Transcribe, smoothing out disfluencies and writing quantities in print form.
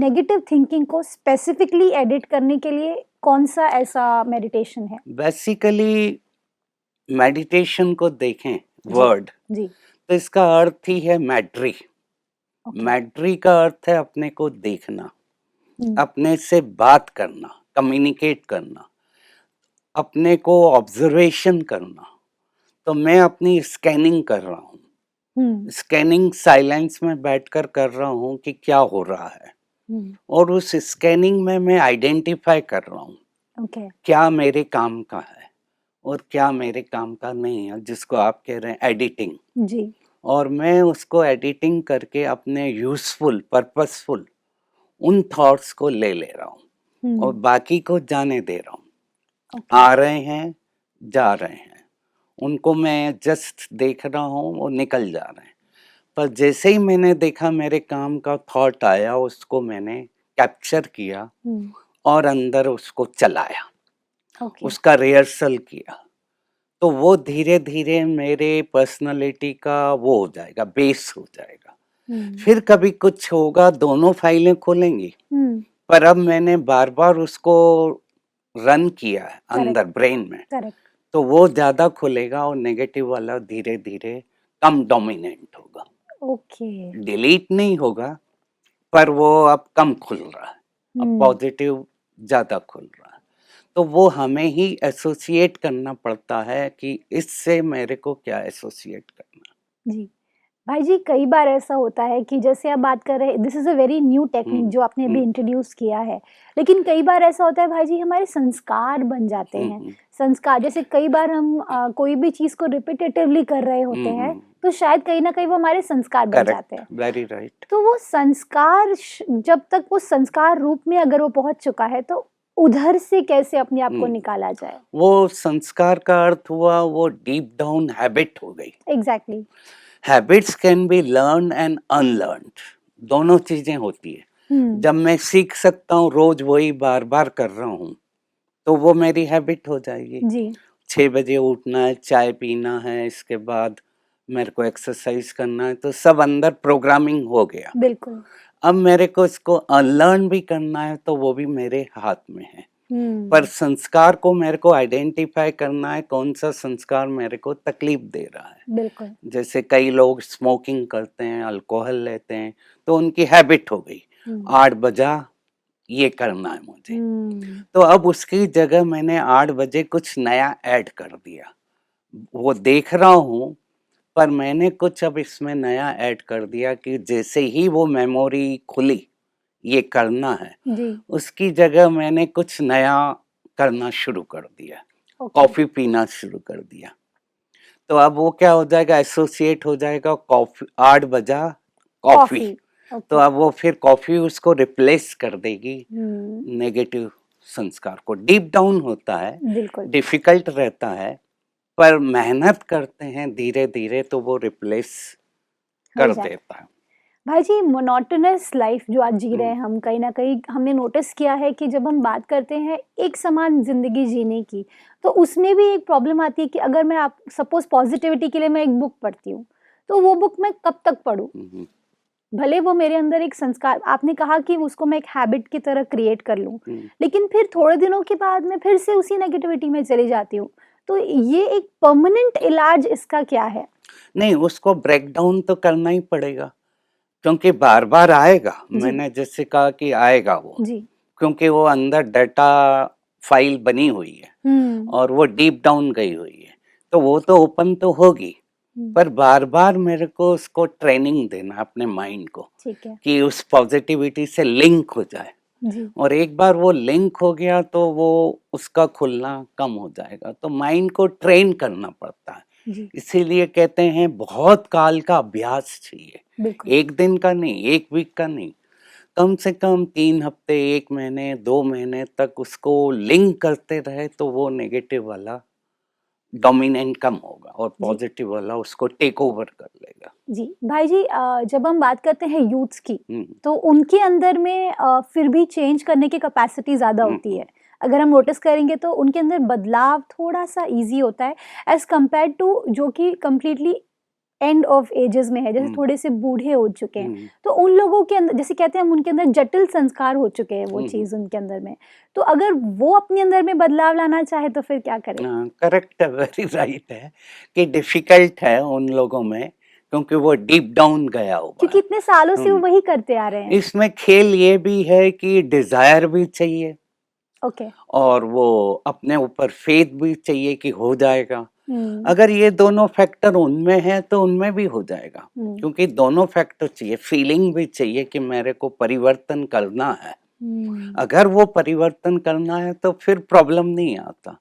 Negative thinking को specifically edit करने के लिए कौन सा ऐसा मेडिटेशन है? बेसिकली मेडिटेशन को देखें वर्ड जी। तो इसका अर्थ ही है मैड्री। ओके। मैड्री का अर्थ है अपने को देखना, हम्म, अपने से बात करना, कम्युनिकेट करना, अपने को ऑब्जर्वेशन करना। तो मैं अपनी स्कैनिंग कर रहा हूँ। स्कैनिंग साइलेंस में बैठकर कर रहा हूँ कि क्या हो रहा है, और उस स्कैनिंग में मैं आइडेंटिफाई कर रहा हूँ ओके। क्या मेरे काम का है और क्या मेरे काम का नहीं है, जिसको आप कह रहे हैं एडिटिंग। जी। और मैं उसको एडिटिंग करके अपने यूजफुल पर्पसफुल उन थॉट्स को ले रहा हूँ और बाकी को जाने दे रहा हूँ। ओके। आ रहे हैं, जा रहे हैं, उनको मैं जस्ट देख रहा हूँ, वो निकल जा रहे हैं। पर जैसे ही मैंने देखा मेरे काम का थॉट आया, उसको मैंने कैप्चर किया और अंदर उसको चलाया, ओके। उसका रिहर्सल किया, तो वो धीरे धीरे मेरे पर्सनालिटी का वो हो जाएगा, बेस हो जाएगा। फिर कभी कुछ होगा, दोनों फाइलें खोलेंगी, पर अब मैंने बार बार उसको रन किया है अंदर ब्रेन में, करेक्ट। तो वो ज्यादा खुलेगा और नेगेटिव वाला धीरे धीरे कम डोमिनेंट होगा। ओके। डिलीट नहीं होगा, पर वो अब कम खुल रहा है, अब पॉजिटिव ज्यादा खुल रहा है। तो वो हमें ही एसोसिएट करना पड़ता है कि इससे मेरे को क्या एसोसिएट करना। जी। भाई जी, कई बार ऐसा होता है कि जैसे आप बात कर रहे हैं, this is a very new technique जो आपने अभी इंट्रोड्यूस किया है। लेकिन कई बार ऐसा होता है भाई जी, हमारे संस्कार बन जाते हैं। संस्कार जैसे कई बार हम कोई भी चीज़ को रिपिटेटिवली कर रहे होते हैं, तो शायद कहीं न कहीं वो हमारे संस्कार बन जाते हैं। Very right. तो वो संस्कार जब तक वो संस्कार रूप में अगर वो पहुँच चुका है, तो उधर से कैसे अपने आप को निकाला जाए? वो संस्कार का अर्थ हुआ वो डीप डाउन हैबिट हो गई। Exactly. Habits can be learn and unlearned, दोनों चीजें होती है। जब मैं सीख सकता हूँ रोज वही बार बार कर रहा हूँ, तो वो मेरी हैबिट हो जाएगी। जी। 6 बजे उठना है, चाय पीना है, इसके बाद मेरे को एक्सरसाइज करना है, तो सब अंदर प्रोग्रामिंग हो गया। बिल्कुल। अब मेरे को इसको अनलर्न भी करना है, तो वो भी मेरे हाथ में है। पर संस्कार को मेरे को आइडेंटिफाई करना है, कौन सा संस्कार मेरे को तकलीफ दे रहा है। बिल्कुल। जैसे कई लोग स्मोकिंग करते हैं, अल्कोहल लेते हैं, तो उनकी हैबिट हो गई 8 बजा ये करना है मुझे। तो अब उसकी जगह मैंने 8 बजे कुछ नया ऐड कर दिया। वो देख रहा हूँ, पर मैंने कुछ अब इसमें नया ऐड कर दिया कि जैसे ही वो मेमोरी खुली ये करना है, जी। उसकी जगह मैंने कुछ नया करना शुरू कर दिया। कॉफी पीना शुरू कर दिया। तो अब वो क्या हो जाएगा, एसोसिएट हो जाएगा, कॉफी 8 बजा कॉफी। तो अब वो फिर कॉफी उसको रिप्लेस कर देगी नेगेटिव संस्कार को। डीप डाउन होता है, डिफिकल्ट रहता है, पर मेहनत करते हैं धीरे धीरे तो वो रिप्लेस कर देता है। भाई जी, मोनोटोनस लाइफ जो आज जी रहे हैं हम, कहीं ना कहीं हमने नोटिस किया है कि जब हम बात करते हैं एक समान जिंदगी जीने की, तो उसमें भी एक प्रॉब्लम आती है कि अगर मैं आप सपोज पॉजिटिविटी के लिए मैं एक बुक पढ़ती हूँ, तो वो बुक मैं कब तक पढूं? भले वो मेरे अंदर एक संस्कार, आपने कहा कि उसको मैं एक हैबिट की तरह क्रिएट कर लूं, लेकिन फिर थोड़े दिनों के बाद मैं फिर से उसी नेगेटिविटी में चली जाती हूँ। तो ये एक परमानेंट इलाज इसका क्या है? नहीं, उसको ब्रेक डाउन तो करना ही पड़ेगा, क्योंकि बार बार आएगा। मैंने जैसे कहा कि आएगा वो जी। क्योंकि वो अंदर डाटा फाइल बनी हुई है और वो डीप डाउन गई हुई है, तो वो तो ओपन तो होगी, पर बार बार मेरे को उसको ट्रेनिंग देना अपने माइंड को कि उस पॉजिटिविटी से लिंक हो जाए। और एक बार वो लिंक हो गया तो वो उसका खुलना कम हो जाएगा। तो माइंड को ट्रेन करना पड़ता है। इसीलिए कहते हैं बहुत काल का अभ्यास चाहिए, एक दिन का नहीं, एक वीक का नहीं, कम से कम 3 हफ्ते, 1 महीने, 2 महीने तक उसको लिंक करते रहे, तो वो नेगेटिव वाला डोमिनेंट कम होगा और पॉजिटिव वाला उसको टेक ओवर कर लेगा। जी भाई जी, जब हम बात करते हैं यूथ्स की, तो उनके अंदर में फिर भी चेंज करने की कैपेसिटी ज़्यादा होती है। अगर हम नोटिस करेंगे तो उनके अंदर बदलाव थोड़ा सा इजी होता है एज कम्पेयर टू जो कि कम्प्लीटली एंड ऑफ एजेस में है, जैसे थोड़े से बूढ़े हो चुके हैं, तो उन लोगों के अंदर जैसे कहते हैं हम उनके अंदर जटिल संस्कार हो चुके हैं, वो चीज उनके अंदर में, तो अगर वो अपने अंदर में बदलाव लाना चाहे तो फिर क्या करें? करेक्ट है, वेरी राइट है कि डिफिकल्ट है उन लोगों में, क्योंकि वो डीप डाउन गया हुआ क्योंकि है। इतने सालों से वो वही करते आ रहे हैं। इसमें खेल ये भी है कि डिजायर भी चाहिए ओके। और वो अपने ऊपर फेथ भी चाहिए कि हो जाएगा। अगर ये दोनों फैक्टर उनमें है तो उनमें भी हो जाएगा, क्योंकि दोनों फैक्टर चाहिए, फीलिंग भी चाहिए कि मेरे को परिवर्तन करना है। अगर वो परिवर्तन करना है तो फिर प्रॉब्लम नहीं आता।